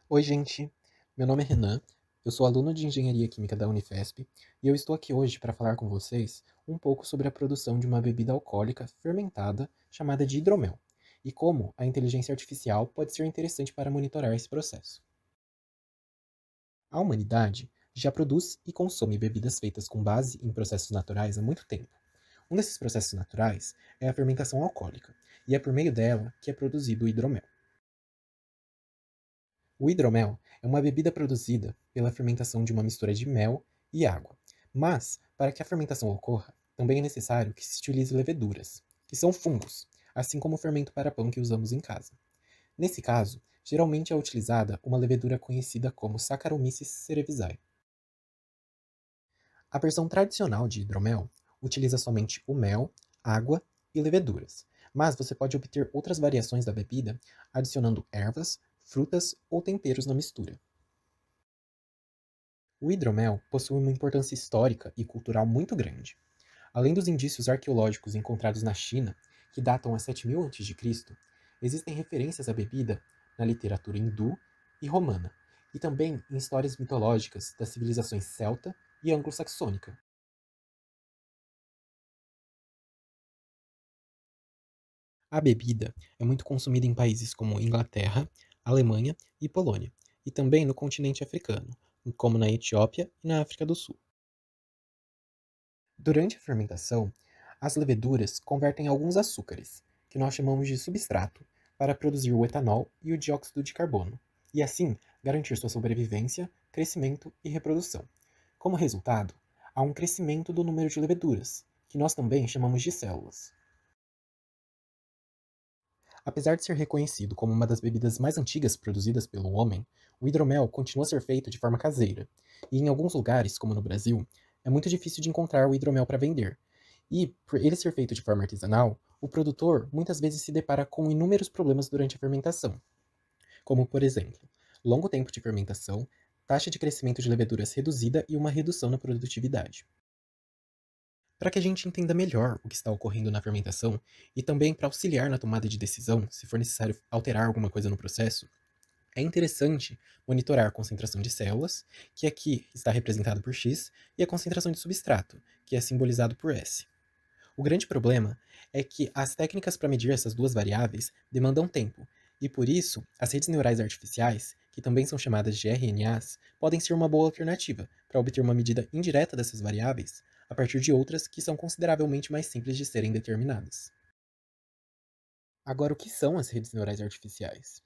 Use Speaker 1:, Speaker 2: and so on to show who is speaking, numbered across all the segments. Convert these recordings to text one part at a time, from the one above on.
Speaker 1: Oi, gente. Meu nome é Renan, eu sou aluno de Engenharia Química da Unifesp e eu estou aqui hoje para falar com vocês um pouco sobre a produção de uma bebida alcoólica fermentada chamada de hidromel e como a inteligência artificial pode ser interessante para monitorar esse processo. A humanidade já produz e consome bebidas feitas com base em processos naturais há muito tempo. Um desses processos naturais é a fermentação alcoólica, e é por meio dela que é produzido o hidromel. O hidromel é uma bebida produzida pela fermentação de uma mistura de mel e água. Mas, para que a fermentação ocorra, também é necessário que se utilize leveduras, que são fungos, assim como o fermento para pão que usamos em casa. Nesse caso, geralmente é utilizada uma levedura conhecida como Saccharomyces cerevisiae. A versão tradicional de hidromel utiliza somente o mel, água e leveduras, mas você pode obter outras variações da bebida adicionando ervas, frutas ou temperos na mistura. O hidromel possui uma importância histórica e cultural muito grande. Além dos indícios arqueológicos encontrados na China, que datam a 7000 a.C., existem referências à bebida na literatura hindu e romana, e também em histórias mitológicas das civilizações celta e anglo-saxônica. A bebida é muito consumida em países como Inglaterra, Alemanha e Polônia, e também no continente africano, como na Etiópia e na África do Sul. Durante a fermentação, as leveduras convertem alguns açúcares, que nós chamamos de substrato, para produzir o etanol e o dióxido de carbono, e assim garantir sua sobrevivência, crescimento e reprodução. Como resultado, há um crescimento do número de leveduras, que nós também chamamos de células. Apesar de ser reconhecido como uma das bebidas mais antigas produzidas pelo homem, o hidromel continua a ser feito de forma caseira, e em alguns lugares, como no Brasil, é muito difícil de encontrar o hidromel para vender. E, por ele ser feito de forma artesanal, o produtor muitas vezes se depara com inúmeros problemas durante a fermentação, como, por exemplo, longo tempo de fermentação, taxa de crescimento de leveduras reduzida e uma redução na produtividade. Para que a gente entenda melhor o que está ocorrendo na fermentação e também para auxiliar na tomada de decisão, se for necessário alterar alguma coisa no processo, é interessante monitorar a concentração de células, que aqui está representada por X, e a concentração de substrato, que é simbolizado por S. O grande problema é que as técnicas para medir essas duas variáveis demandam tempo, e por isso as redes neurais artificiais, que também são chamadas de RNAs, podem ser uma boa alternativa para obter uma medida indireta dessas variáveis a partir de outras que são consideravelmente mais simples de serem determinadas. Agora, o que são as redes neurais artificiais?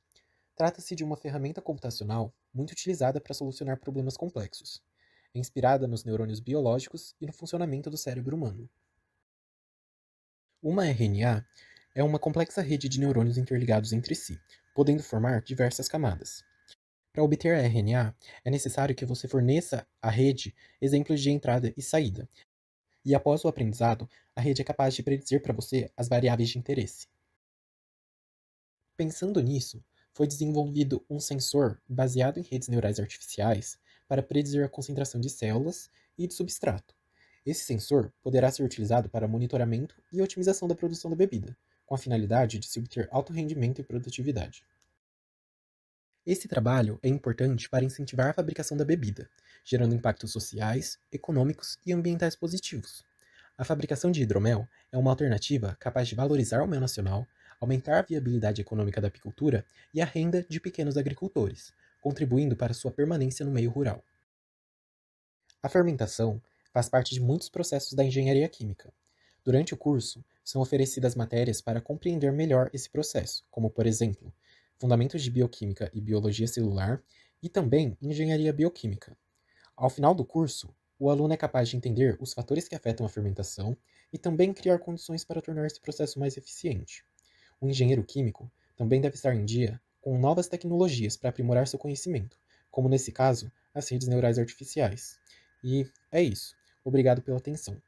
Speaker 1: Trata-se de uma ferramenta computacional muito utilizada para solucionar problemas complexos. É inspirada nos neurônios biológicos e no funcionamento do cérebro humano. Uma RNA é uma complexa rede de neurônios interligados entre si, podendo formar diversas camadas. Para obter a RNA, é necessário que você forneça à rede exemplos de entrada e saída, e após o aprendizado, a rede é capaz de predizer para você as variáveis de interesse. Pensando nisso, foi desenvolvido um sensor baseado em redes neurais artificiais para predizer a concentração de células e de substrato. Esse sensor poderá ser utilizado para monitoramento e otimização da produção da bebida, com a finalidade de se obter alto rendimento e produtividade. Esse trabalho é importante para incentivar a fabricação da bebida, gerando impactos sociais, econômicos e ambientais positivos. A fabricação de hidromel é uma alternativa capaz de valorizar o mel nacional, aumentar a viabilidade econômica da apicultura e a renda de pequenos agricultores, contribuindo para sua permanência no meio rural. A fermentação faz parte de muitos processos da engenharia química. Durante o curso, são oferecidas matérias para compreender melhor esse processo, como, por exemplo, Fundamentos de Bioquímica e Biologia Celular e também Engenharia Bioquímica. Ao final do curso, o aluno é capaz de entender os fatores que afetam a fermentação e também criar condições para tornar esse processo mais eficiente. O engenheiro químico também deve estar em dia com novas tecnologias para aprimorar seu conhecimento, como nesse caso, as redes neurais artificiais. E é isso. Obrigado pela atenção.